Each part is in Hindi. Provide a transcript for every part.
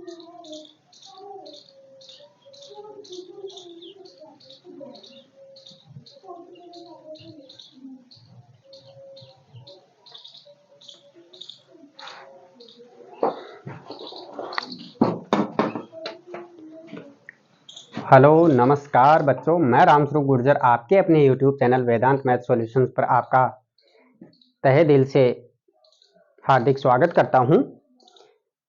हेलो नमस्कार बच्चों, मैं रामस्वरूप गुर्जर आपके अपने YouTube चैनल वेदांत मैथ सॉल्यूशंस पर आपका तहे दिल से हार्दिक स्वागत करता हूं।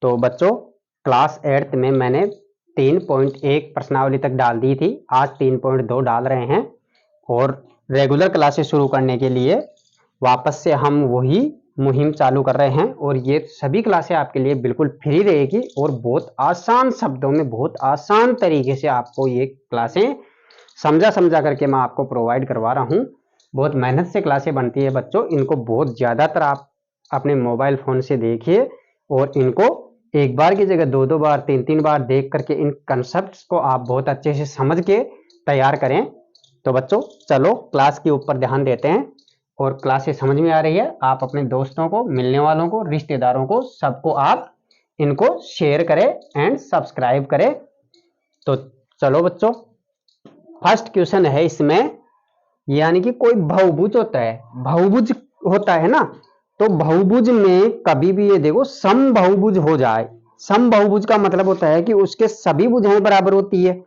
तो बच्चों, क्लास 8th में मैंने 3.1 प्रश्नावली तक डाल दी थी। आज 3.2 डाल रहे हैं और रेगुलर क्लासेस शुरू करने के लिए वापस से हम वही मुहिम चालू कर रहे हैं और ये सभी क्लासें आपके लिए बिल्कुल फ्री रहेगी और बहुत आसान शब्दों में, बहुत आसान तरीके से आपको ये क्लासें समझा करके मैं आपको प्रोवाइड करवा रहा हूँ। बहुत मेहनत से क्लासें बनती है बच्चों, इनको बहुत ज़्यादातर आप अपने मोबाइल फ़ोन से देखिए और इनको एक बार की जगह 2-2 बार, 3-3 बार देख करके इन कंसेप्ट्स को आप बहुत अच्छे से समझ के तैयार करें। तो बच्चों चलो क्लास के ऊपर ध्यान देते हैं और क्लासेस समझ में आ रही है, आप अपने दोस्तों को, मिलने वालों को, रिश्तेदारों को, सबको आप इनको शेयर करें एंड सब्सक्राइब करें। तो चलो बच्चों, फर्स्ट क्वेश्चन है इसमें, यानी कि कोई बहुभुज होता है, बहुभुज होता है ना, तो बहुभुज में कभी भी ये देखो समबाहुभुज हो जाए। समबाहुभुज का मतलब होता है कि उसके सभी भुजाएं बराबर होती है।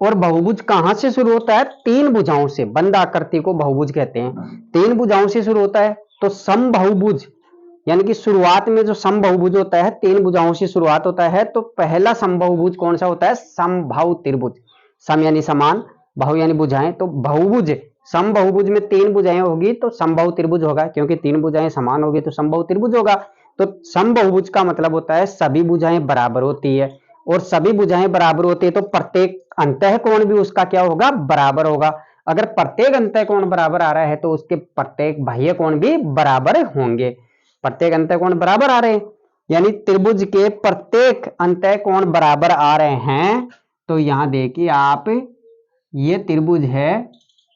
और बहुभुज कहां से शुरू होता है? 3 भुजाओं से। बंद आकृति को बहुभुज कहते हैं। 3 भुजाओं से शुरू होता है। तो समबाहुभुज यानी कि शुरुआत में जो समबाहुभुज होता है 3 भुजाओं से शुरुआत होता है। तो पहला समबाहुभुज कौन सा होता है? समबाहु त्रिभुज। सम यानी समान, बाहु यानी भुजाएं, तो बहुभुज समबाहुभुज में 3 भुजाएं होगी तो समबाहु त्रिभुज होगा, क्योंकि 3 भुजाएं समान होगी तो समबाहु त्रिभुज होगा। तो समबाहुभुज का मतलब होता है सभी भुजाएं बराबर होती है और सभी भुजाएं बराबर होती है तो प्रत्येक अंतःकोण भी उसका क्या होगा? बराबर होगा। अगर प्रत्येक अंतःकोण बराबर आ रहा है तो उसके प्रत्येक बाह्य कोण भी बराबर होंगे। प्रत्येक अंतःकोण बराबर आ रहे हैं यानी त्रिभुज के प्रत्येक अंतःकोण बराबर आ रहे हैं। तो यहां देखिए आप, ये त्रिभुज है,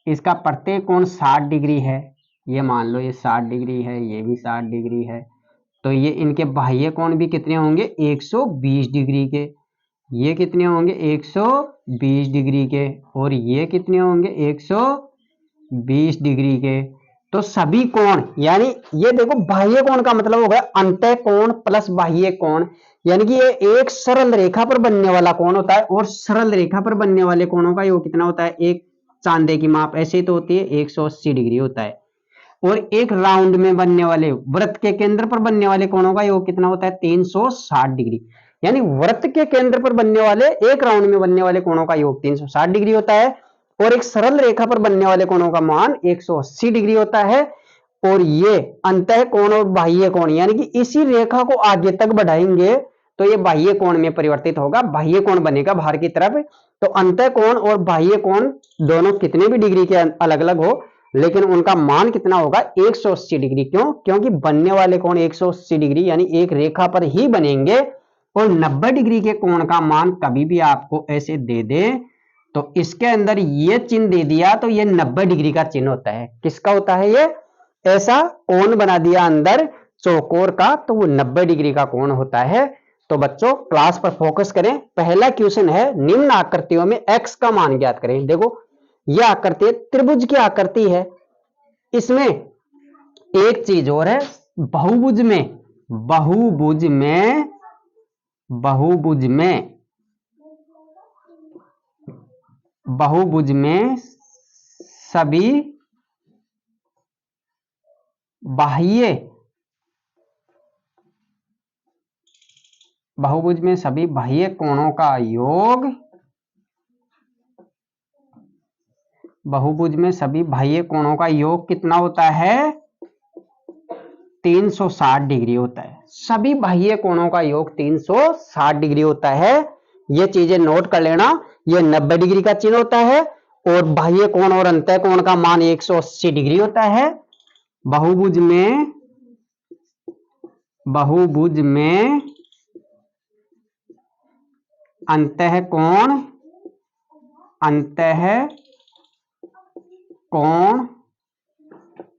इसका प्रत्येक कोण 60 डिग्री है। ये मान लो ये 60 डिग्री है, ये भी 60 डिग्री है। तो ये इनके बाह्य कोण भी कितने होंगे? 120 डिग्री के। ये कितने होंगे? 120 डिग्री के। और ये कितने होंगे? 120 डिग्री के। तो सभी कोण, यानी ये देखो बाह्य कोण का मतलब हो गया अंतःकोण प्लस बाह्य कोण, यानी कि ये एक सरल रेखा पर बनने वाला कोण होता है। और सरल रेखा पर बनने वाले कोणों का योग कितना होता है? एक चांदे की माप ऐसे ही तो होती है, 180 डिग्री होता है। और एक राउंड में बनने वाले, वृत्त के केंद्र पर बनने वाले कोणों का योग कितना होता है? 360 डिग्री। यानी वृत्त के केंद्र पर बनने वाले, एक राउंड में बनने वाले कोणों का योग 360 डिग्री होता है और एक सरल रेखा पर बनने वाले कोणों का मान 180 डिग्री होता है। और ये अंतःकोण और बाह्य कोण, यानी कि इसी रेखा को आगे तक बढ़ाएंगे तो ये बाह्य कोण में परिवर्तित होगा, बाह्य कोण बनेगा बाहर की तरफ। तो अंतःकोण और बाह्य कोण दोनों कितने भी डिग्री के अलग अलग हो, लेकिन उनका मान कितना होगा? 180 डिग्री। क्यों? क्योंकि बनने वाले कोण 180 डिग्री यानी एक रेखा पर ही बनेंगे। और 90 डिग्री के कोण का मान कभी भी आपको ऐसे दे दे तो इसके अंदर ये चिन्ह दे दिया तो ये 90 डिग्री का चिन्ह होता है। किसका होता है? ये ऐसा कोण बना दिया अंदर चौकोर का तो वो 90 डिग्री का कोण होता है। तो बच्चों क्लास पर फोकस करें। पहला क्वेश्चन है, निम्न आकृतियों में x का मान ज्ञात करें। देखो यह आकृति त्रिभुज की आकृति है। इसमें एक चीज और है, बहुभुज में, बहुभुज में, बहुभुज में, बहुभुज में सभी बाह्य, बहुभुज में सभी बाह्य कोणों का योग, बहुभुज में सभी बाह्य कोणों का योग कितना होता है? 360 डिग्री होता है। सभी बाह्य कोणों का योग 360 डिग्री होता है। ये चीजें नोट कर लेना। ये 90 डिग्री का चिन्ह होता है और बाह्य कोण और अंतःकोण का मान 180 डिग्री होता है। बहुभुज में, बहुभुज में अंतःकोण, अंतःकोण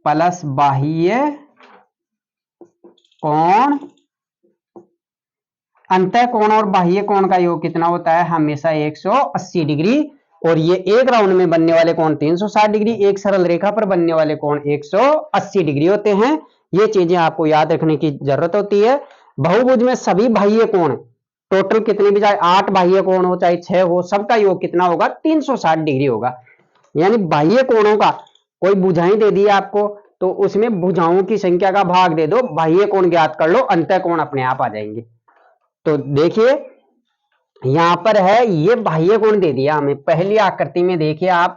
प्लस बाह्य कोण अंतः कोण और बाह्य कोण का योग कितना होता है? हमेशा 180 डिग्री। और ये एक राउंड में बनने वाले कोण 360 डिग्री, एक सरल रेखा पर बनने वाले कोण 180 डिग्री होते हैं। ये चीजें आपको याद रखने की जरूरत होती है। बहुभुज में सभी बाह्य कोण टोटल कितने भी, चाहे 8 बाह्य कोण हो चाहे 6 हो, सबका योग कितना होगा? 360 डिग्री होगा। यानी बाह्य कोणों का कोई भुजाएं दे दी आपको, तो उसमें भुजाओं की संख्या का भाग दे दो, बाह्य कोण ज्ञात कर लो, अंतः कोण अपने आप आ जाएंगे। तो देखिए यहां पर है, ये बाह्य कोण दे दिया हमें। पहली आकृति में देखिए आप,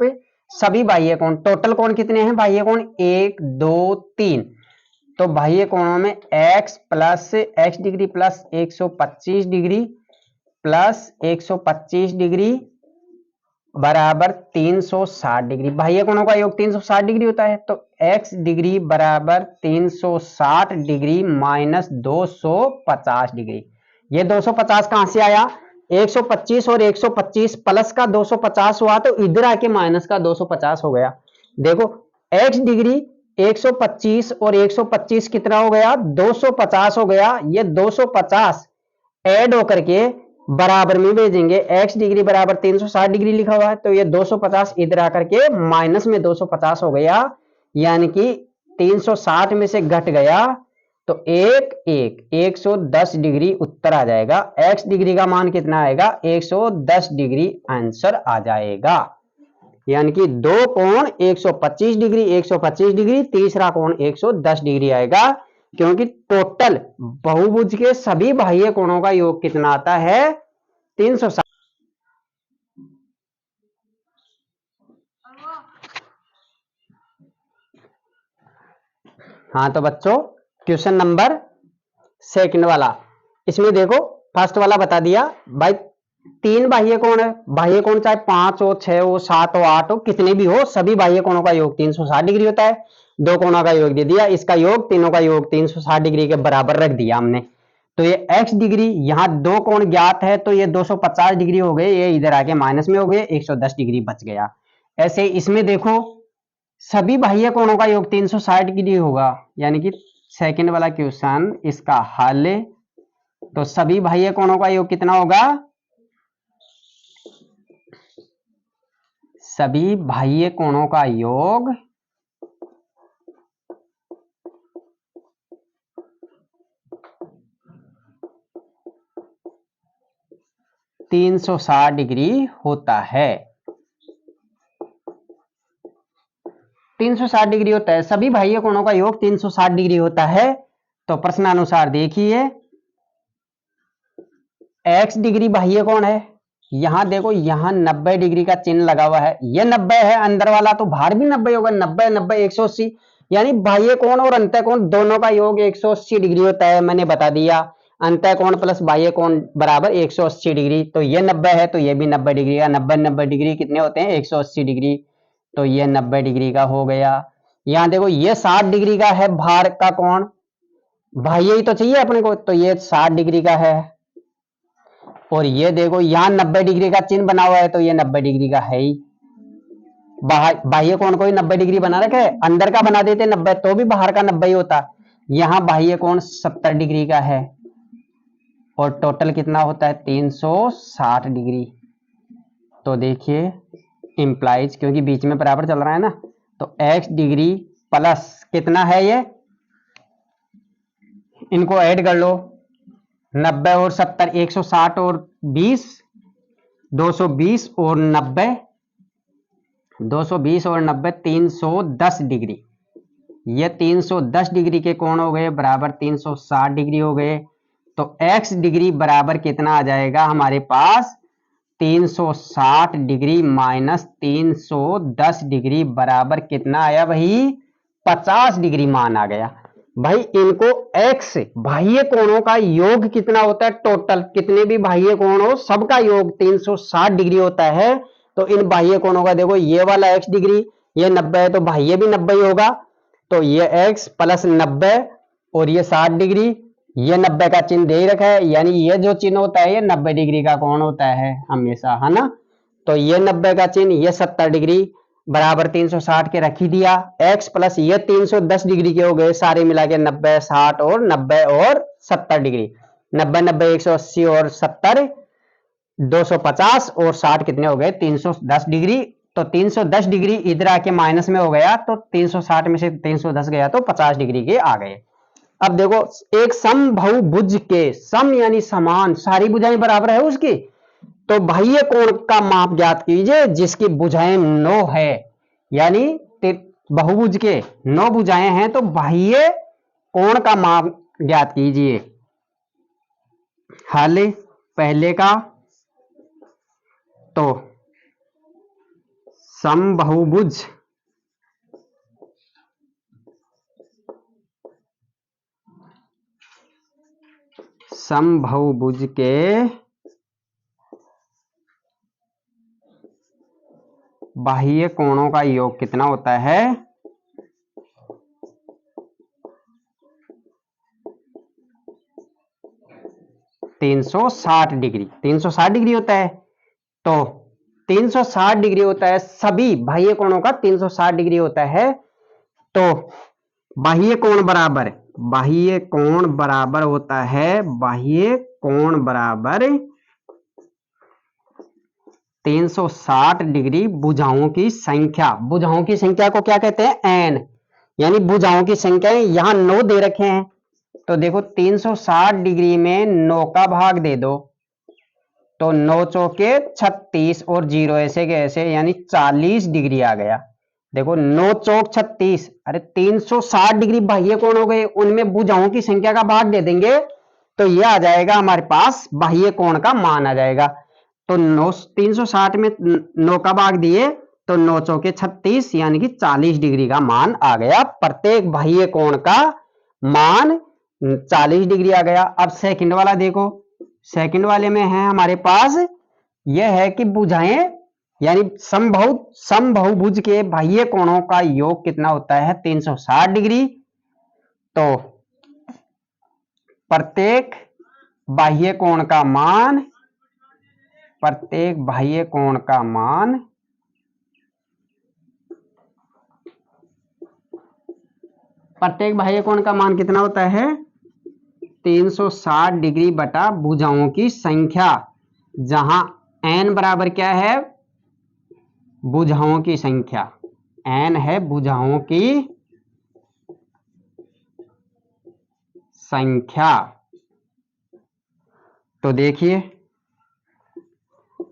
सभी बाह्य कोण, टोटल कोण कितने हैं बाह्य कोण? 1 2 3। तो बाह्य कोणों में x plus x degree plus 125 degree plus 125 degree बराबर 360 डिग्री। बाह्य कोणों का योग 360 डिग्री होता है। तो x डिग्री बराबर 360 डिग्री माइनस 250 डिग्री। ये 250 कहां से आया? 125 और 125 प्लस का 250 हुआ, तो इधर आके माइनस का 250 हो गया। देखो x डिग्री 125 और 125 कितना हो गया? 250 हो गया। ये 250 ऐड होकर के बराबर में भेजेंगे। x डिग्री बराबर 360 डिग्री लिखा हुआ है, तो ये 250 इधर आकर के माइनस में 250 हो गया, यानी कि 360 में से घट गया, तो 110 डिग्री उत्तर आ जाएगा। x डिग्री का मान कितना आएगा? 110 डिग्री आंसर आ जाएगा। यानी कि दो कोण 125 डिग्री 125 डिग्री, तीसरा कोण 110 डिग्री आएगा, क्योंकि टोटल बहुभुज के सभी बाह्य कोणों का योग कितना आता है? 360। हाँ तो बच्चों क्वेश्चन नंबर सेकंड वाला, इसमें देखो फर्स्ट वाला बता दिया भाई, 3 बाह्य कोण है। बाह्य कोण चाहे 5 हो 6 हो 7 हो 8 हो, कितने भी हो, सभी बाह्य कोणों का योग 360 डिग्री होता है। दो कोणों का योग दे दिया, इसका योग तीनों का योग 360 डिग्री के बराबर रख दिया हमने। तो ये x डिग्री, यहां दो कोण ज्ञात है, तो ये 250 डिग्री हो गए, ये इधर आके माइनस में हो गए, 110 डिग्री बच गया। ऐसे इसमें देखो सभी बाह्य कोणों का योग 360 डिग्री होगा, यानी कि सेकंड वाला क्वेश्चन इसका हल। तो सभी बाह्य कोणों का योग कितना होगा? सभी बाह्य कोणों का योग 360 डिग्री होता है। 360 डिग्री होता है, सभी बाह्य कोणों का योग 360 डिग्री होता है। तो प्रश्नानुसार देखिए, x डिग्री बाह्य कोण है, यहां देखो यहां 90 डिग्री का चिन्ह लगा हुआ है, ये 90 है, अंदर वाला तो बाहर भी 90 होगा, 90 90 180, यानी बाह्य कोण और अंतः कोण दोनों का योग 180 डिग्री होता है। मैंने बता दिया अंतः कोण प्लस बाह्य कोण बराबर 180 डिग्री। तो ये 90 है तो ये भी 90 डिग्री का, 90 90 डिग्री कितने होते हैं? 180 डिग्री। तो ये 90 डिग्री का हो गया। यहां देखो ये 60 डिग्री का है बाहर का कोण, बाह्य ही तो चाहिए अपने को, तो ये 60 डिग्री का है। और ये देखो यहां 90 डिग्री का चिन्ह बना हुआ है, तो ये 90 डिग्री का है ही। बाह्य कोण को ही 90 डिग्री बना रखे है, अंदर का बना देते 90 तो भी बाहर का 90 ही होता। यहां बाह्य कोण 70 डिग्री का है, और टोटल कितना होता है? 360 डिग्री। तो देखिए इंप्लाइज, क्योंकि बीच में बराबर चल रहा है ना, तो x डिग्री प्लस कितना है ये, इनको ऐड कर लो, 90 और 70, 160 और 20, 220 और 90, 220 और 90, 310 डिग्री। ये 310 डिग्री के कोण हो गए बराबर 360 डिग्री हो गए। तो x डिग्री बराबर कितना आ जाएगा हमारे पास? 360 डिग्री माइनस 310 डिग्री बराबर कितना आया भाई? 50 डिग्री मान आ गया। भाई इनको x बाह्य कोणों का योग कितना होता है? टोटल कितने भी बाह्य कोण हो सबका योग 360 डिग्री होता है। तो इन बाह्य कोणों का देखो, ये वाला x डिग्री, ये 90 है तो बाह्य भी 90 ही होगा। तो ये x प्लस 90 और ये 60 डिग्री, ये 90 का चिन्ह दे ही रखा है, यानी ये जो चिन्ह होता है ये 90 डिग्री का कोण होता है हमेशा, है ना। तो ये 90 का चिन्ह, ये 70 डिग्री बराबर 360 के रख ही दिया। x प्लस ये 310 डिग्री के हो गए सारे मिला के 90, 60 और 90 और 70 डिग्री। 90 90 180 और 70 250 और 60 कितने हो गए 310 डिग्री। तो 310 डिग्री इधर आके माइनस में हो गया, तो 360 में से 310 गया तो 50 डिग्री के आ गए। अब देखो एक समबाहुभुज के, सम यानी समान, सारी भुजाएं बराबर है उसकी, तो बाह्य कोण का माप ज्ञात कीजिए जिसकी भुजाएं 9 है, यानी बहुभुज के 9 भुजाएं हैं, तो बाह्य कोण का माप ज्ञात कीजिए। हल पहले का, तो समबाहुभुज समबाहुभुज के बाह्य कोणों का योग कितना होता है 360 डिग्री। 360 डिग्री होता है, तो 360 डिग्री होता है, सभी बाह्य कोणों का 360 डिग्री होता है। तो बाह्य कोण बराबर, बाह्य कोण बराबर होता है, बाह्य कोण बराबर 360 डिग्री भुजाओं की संख्या। भुजाओं की संख्या को क्या कहते हैं एन, यानी भुजाओं की संख्या यहां 9 दे रखे हैं, तो देखो 360 डिग्री में 9 का भाग दे दो, तो 9 चौके 36 और 0 ऐसे के ऐसे, यानी 40 डिग्री आ गया। देखो 9 चौक 36, अरे 360 डिग्री बाह्य कोण हो गए, उनमें भुजाओं की संख्या का भाग दे देंगे तो यह आ जाएगा हमारे पास बाह्य कोण का मान आ जाएगा। तो 9 360 में 9 का भाग दिए तो 9 चौके 36 यानी कि 40 डिग्री का मान आ गया। प्रत्येक बाह्य कोण का मान 40 डिग्री आ गया। अब सेकंड वाला देखो, सेकंड वाले में है हमारे पास यह है कि भुजाएं यानी समबाहुभुज के बाह्य कोणों का योग कितना होता है 360 डिग्री। तो प्रत्येक बाह्य कोण का मान, प्रत्येक बाह्य कोण का मान प्रत्येक बाह्य कोण का मान कितना होता है 360 डिग्री बटा भुजाओं की संख्या, जहां n बराबर क्या है भुजाओं की संख्या, n है भुजाओं की संख्या। तो देखिए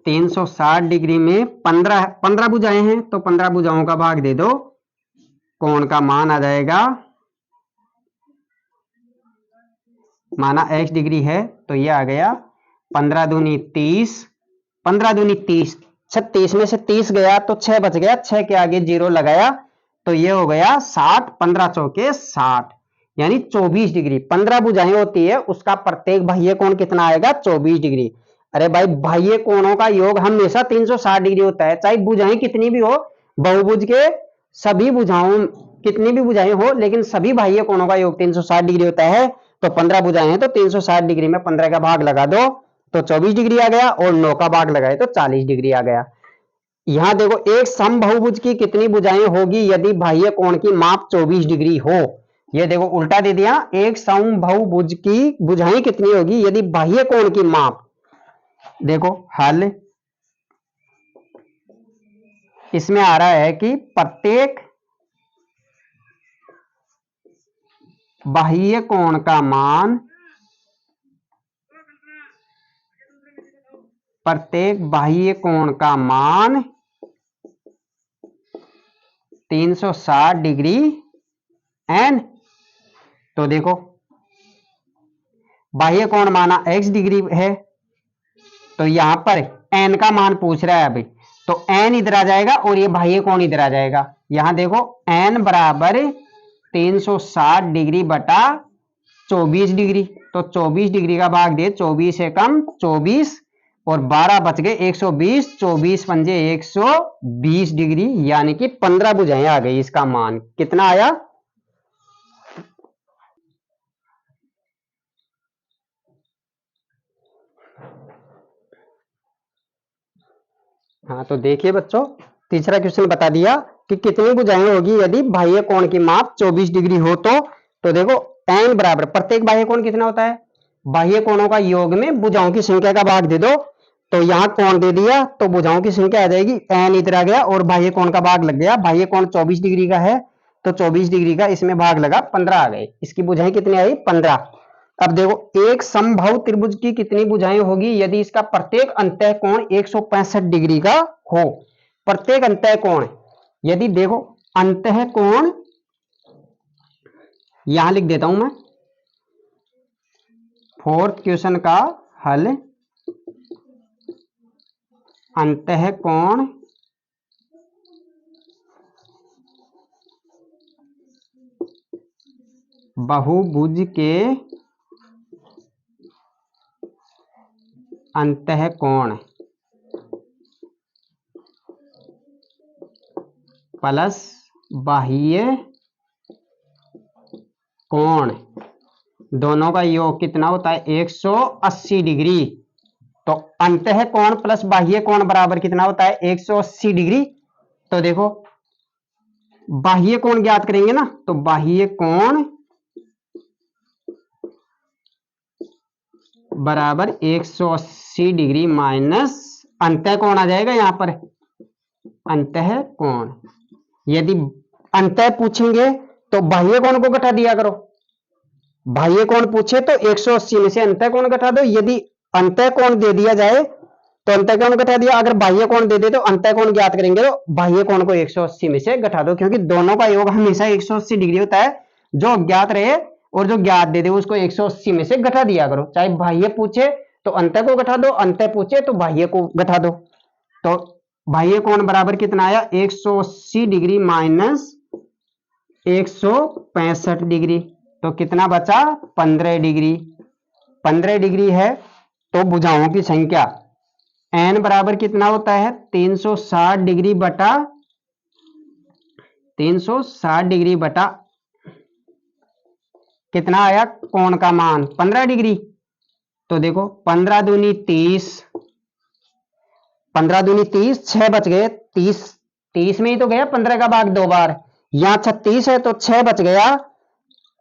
360 डिग्री में 15 भुजाएं हैं, तो 15 भुजाओं का भाग दे दो, कोण का मान आ जाएगा, माना x डिग्री है तो ये आ गया 15 दूनी 30, 15 दूनी 30, 36 में से 30 गया तो 6 बच गया, 6 के आगे 0 लगाया तो ये हो गया 60, 15 चौके 60 यानी 24 डिग्री। 15 भुजाएं होती है, उसका प्रत्येक बाह्य कोण कितना आएगा 24 डिग्री। अरे भाई बाह्य कोणों का योग हमेशा 360 डिग्री होता है, चाहे भुजाएं कितनी भी हो, बहुभुज के सभी भुजाओं कितनी भी भुजाएं हो, लेकिन सभी बाह्य कोणों का योग 360 डिग्री होता है। तो 15 भुजाएं हैं तो 360 डिग्री में 15 का भाग लगा दो तो 24 डिग्री आ गया, और 9 का भाग लगाए तो 40 डिग्री आ गया। यहां देखो एक समबाहुभुज की कितनी भुजाएं होगी यदि बाह्य कोण की माप 24 डिग्री हो, ये देखो उल्टा दे दिया, एक समबाहुभुज की भुजाएं कितनी होगी यदि बाह्य कोण की माप, देखो हल इसमें आ रहा है कि प्रत्येक बाह्य कोण का मान, प्रत्येक बाह्य कोण का मान 360 डिग्री एन। तो देखो बाह्य कोण माना x डिग्री है, तो यहां पर n का मान पूछ रहा है अभी, तो n इधर आ जाएगा और ये बाह्य कोण इधर आ जाएगा। यहां देखो n बराबर 360 डिग्री बटा 24 डिग्री, तो 24 डिग्री का भाग दे, 24 से कम 24 और 12 बच गए 120, 24 पंजे 120 डिग्री, यानी कि 15 भुजाएं आ गई। इसका मान कितना आया, हाँ तो देखिए बच्चों तीसरा क्वेश्चन बता दिया कि कितनी भुजाएं होगी यदि बाह्य कोण की माप 24 डिग्री हो। तो देखो n बराबर प्रत्येक बाह्य कोण कितना होता है बाह्य कोणों का योग में भुजाओं की संख्या का भाग दे दो। तो यहाँ कोण दे दिया तो भुजाओं की संख्या आ जाएगी, एन इधर आ गया और बाह्य कोण का भाग लग गया। बाह्य कोण 24 डिग्री का है तो 24 डिग्री का इसमें भाग लगा, 15 आ गए। इसकी भुजाएं कितनी आई? 15। अब देखो एक समबाहु त्रिभुज की कितनी भुजाएं होगी यदि इसका प्रत्येक अंतः कोण 165 डिग्री का हो। प्रत्येक अंतः कोण, यदि देखो अंतः कोण यहां लिख देता हूं मैं, फोर्थ क्वेश्चन का हल, अंतः कोण बहुभुज के अंतः कोण प्लस बाह्य कोण दोनों का योग कितना होता है? 180 डिग्री। तो अंतः कोण प्लस बाह्य कोण बराबर कितना होता है? 180 डिग्री। तो देखो बाह्य कोण ज्ञात करेंगे ना, तो बाह्य कोण बराबर 180 डिग्री माइनस अंतः कोण आ जाएगा यहां पर, अंतः कोण। यदि अंतः पूछेंगे तो बाह्य कोण को घटा दिया करो, बाह्य कोण पूछे तो 180 में से अंतः कोण घटा दो। यदि अंतः कोण दे दिया जाए तो अंतः कोण घटा दिया, अगर बाह्य कोण दे दे तो अंतः कोण ज्ञात करेंगे तो बाह्य कोण को 180 में से घटा दो, क्योंकि दोनों का योग हमेशा 180 डिग्री होता है। जो अज्ञात रहे और जो ज्ञात दे दे उसको 180 में से घटा दिया करो, चाहे बाह्य पूछे तो अंतः को घटा दो, अंतः पूछे तो बाह्य को घटा दो। तो बाह्य कोण बराबर कितना आया? 180 डिग्री माइनस 165 डिग्री, तो कितना बचा? 15 डिग्री। 15 डिग्री है तो भुजाओं की संख्या n बराबर कितना होता है? 360 डिग्री बटा 360 डिग्री बटा कितना आया कोण का मान? 15 डिग्री। तो देखो 15 दूनी 30, 15 दूनी 30, 6 बच गए। 30 में ही तो गया 15 का भाग 2 बार। यहां 36 है तो 6 बच गया,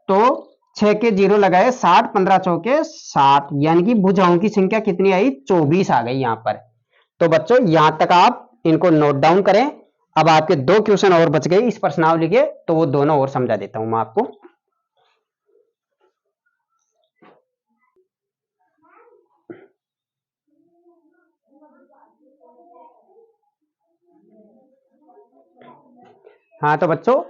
तो 6 के 0 लगाए, 60, 15 चौके 60, यानी कि भुजाओं की संख्या कितनी आई? 24 आ गई यहां पर। तो बच्चों यहां तक आप इनको नोट डाउन करें। अब आपके 2 क्वेश्चन और बच गए इस प्रश्नावली के, तो वो दोनों और समझा देता हूं मैं आपको। हाँ तो बच्चों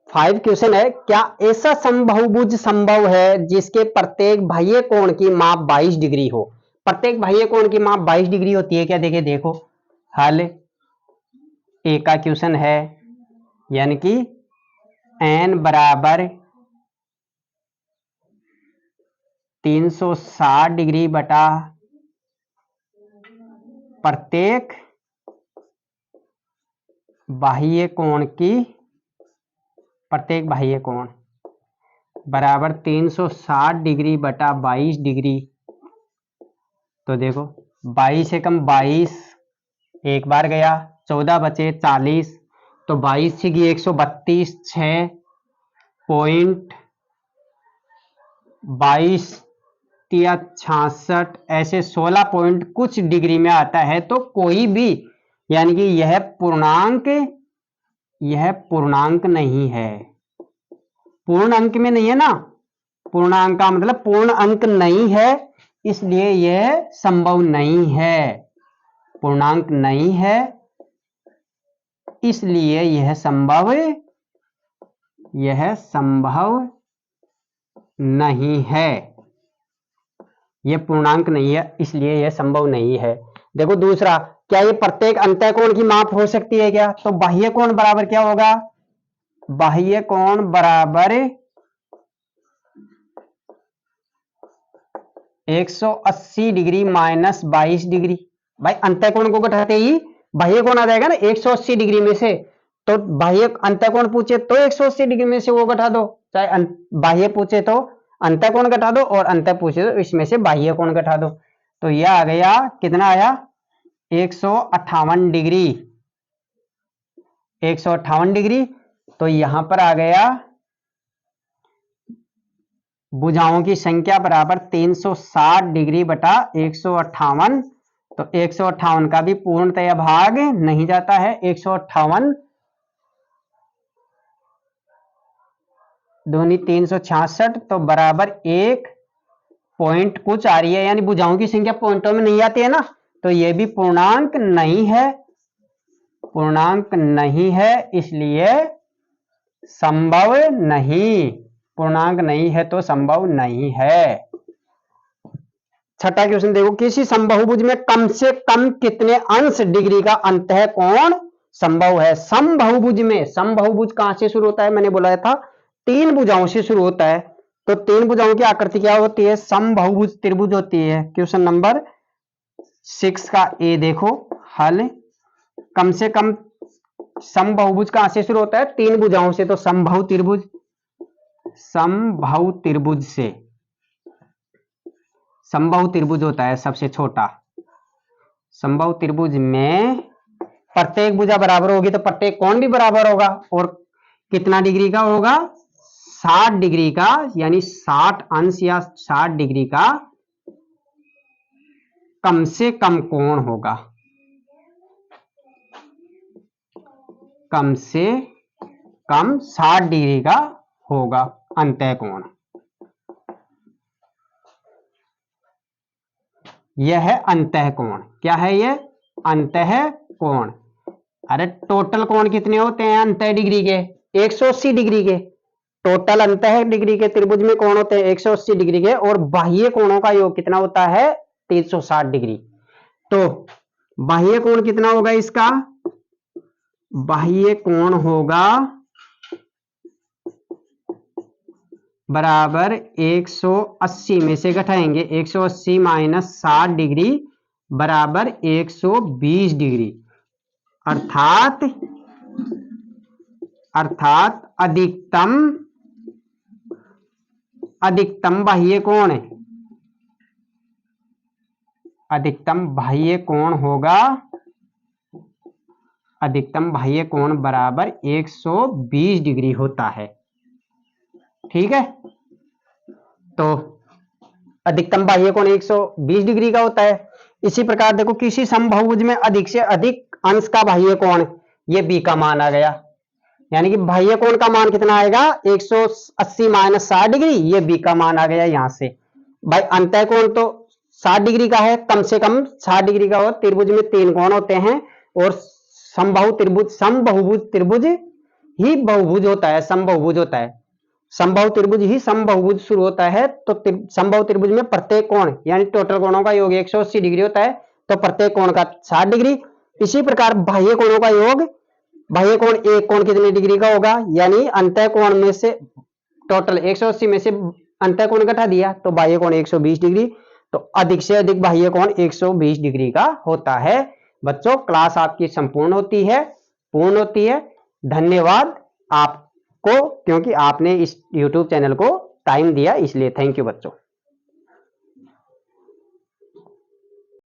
5 क्वेश्चन है, क्या ऐसा समबाहुभुज संभव है जिसके प्रत्येक बाह्य कोण की माप 22 डिग्री हो? प्रत्येक बाह्य कोण की माप 22 डिग्री होती है क्या? देखिए देखो हल ए का क्वेश्चन है, यानी कि n बराबर 360 डिग्री बटा प्रत्येक बाह्य कोण की, प्रत्येक बाह्य कोण बराबर 360 डिग्री बटा 22 डिग्री। तो देखो 22 से कम 22 एक बार गया, 14 बचे 40, तो 22 से 132, 6.22 या 66, ऐसे 16 पॉइंट कुछ डिग्री में आता है। तो कोई भी, यानी कि यह पूर्णांक नहीं है, पूर्ण अंक में नहीं है ना, पूर्णांक का मतलब पूर्ण अंक नहीं है, इसलिए यह संभव नहीं है। पूर्णांक नहीं है इसलिए यह संभव नहीं है। यह पूर्णांक नहीं है इसलिए यह संभव नहीं है। देखो दूसरा, क्या ये प्रत्येक अंतः कोण की माप हो सकती है क्या? तो बाह्य कोण बराबर क्या होगा? बाह्य कोण बराबर 180 डिग्री माइनस 22 डिग्री। भाई अंतः कोण को घटाते ही बाह्य कोण आ जाएगा ना 180 डिग्री में से, तो बाह्य अंतः कोण पूछे तो 180 डिग्री में से वो घटा दो, चाहे बाह्य पूछे तो अंतः कोण घटा दो और अंतः पूछे तो इसमें से बाह्य कोण घटा दो। तो यह आ गया, कितना आया? 158 डिग्री, 158 डिग्री। तो यहां पर आ गया भुजाओं की संख्या बराबर 360 डिग्री बटा 158। तो 158 का भी पूर्णतया भाग नहीं जाता है। 158 दूनी 366, तो बराबर 1 पॉइंट कुछ आ रही है, यानी भुजाओं की संख्या पॉइंटों में नहीं आती है ना, तो ये भी पूर्णांक नहीं है, पूर्णांक नहीं है, इसलिए संभव नहीं। पूर्णांक नहीं है तो संभव नहीं है। छठा क्वेश्चन देखो, किसी समबाहुभुज में कम से कम कितने अंश डिग्री का अंतःकोण संभव है? समबाहुभुज में, समबाहुभुज कहां से शुरू होता है? मैंने बोला था 3 भुजाओं से शुरू होता है। तो 3 भुजाओं की आकृति क्या होती है? समबाहुभुज त्रिभुज होती है। क्वेश्चन नंबर 6 का ए देखो हल। कम से कम समबाहुभुज कहां से शुरू होता है? 3 भुजाओं से। तो समबाहु त्रिभुज, समबाहु त्रिभुज से, समबाहु त्रिभुज होता है सबसे छोटा। समबाहु त्रिभुज में प्रत्येक भुजा बराबर होगी तो प्रत्येक कोण भी बराबर होगा, और कितना डिग्री का होगा? 60 डिग्री का, यानी 60 अंश या 60 डिग्री का कम से कम कोण होगा। कम से कम 60 डिग्री का होगा अंतःकोण। यह है अंतःकोण। क्या है ये? अंतःकोण। अरे टोटल कोण कितने होते हैं अंतः डिग्री के? 180 डिग्री के। टोटल अंतः डिग्री के त्रिभुज में कोण होते हैं 180 डिग्री के, और बाह्य कोणों का योग कितना होता है? 360 डिग्री। तो बाह्य कोण कितना होगा इसका? बाह्य कोण होगा बराबर 180 में से घटाएंगे 180 माइनस 60 डिग्री बराबर 120 डिग्री, अर्थात अधिकतम बाह्य कोण, अधिकतम बाह्य कोण होगा, अधिकतम बाह्य कोण बराबर 120 डिग्री होता है। ठीक है, तो अधिकतम बाह्य कोण 120 डिग्री का होता है। इसी प्रकार देखो, किसी समबाहुभुज में अधिक से अधिक अंश का बाह्य कोण, ये बी का मान आ गया, यानी कि बाह्य कोण का मान कितना आएगा? 180 माइनस 60 डिग्री, ये बी का मान आ गया यहां से। भाई अंतःकोण तो 60 डिग्री का है, कम से कम 60 डिग्री का हो। त्रिभुज में 3 कोण होते हैं, और समबाहुभुज त्रिभुज ही बहुभुज होता है, समबाहुभुज होता है। समबाहु त्रिभुज ही समबाहुभुज शुरू होता है। तो समबाहु त्रिभुज में प्रत्येक कोण, यानी टोटल कोणों का योग 180 डिग्री होता है, तो प्रत्येक कोण का 60 डिग्री। इसी प्रकार बाह्य कोणों का योग, बाह्य कोण एक कोण कितने डिग्री का होगा? यानी अंतःकोण में से टोटल 180 में से अंतःकोण घटा दिया तो बाह्य कोण 120 डिग्री। तो अधिक से अधिक बाह्य कोण 120 डिग्री का होता है। बच्चों, क्लास आपकी संपूर्ण होती है, पूर्ण होती है। धन्यवाद आपको, क्योंकि आपने इस YouTube चैनल को टाइम दिया, इसलिए थैंक यू बच्चों।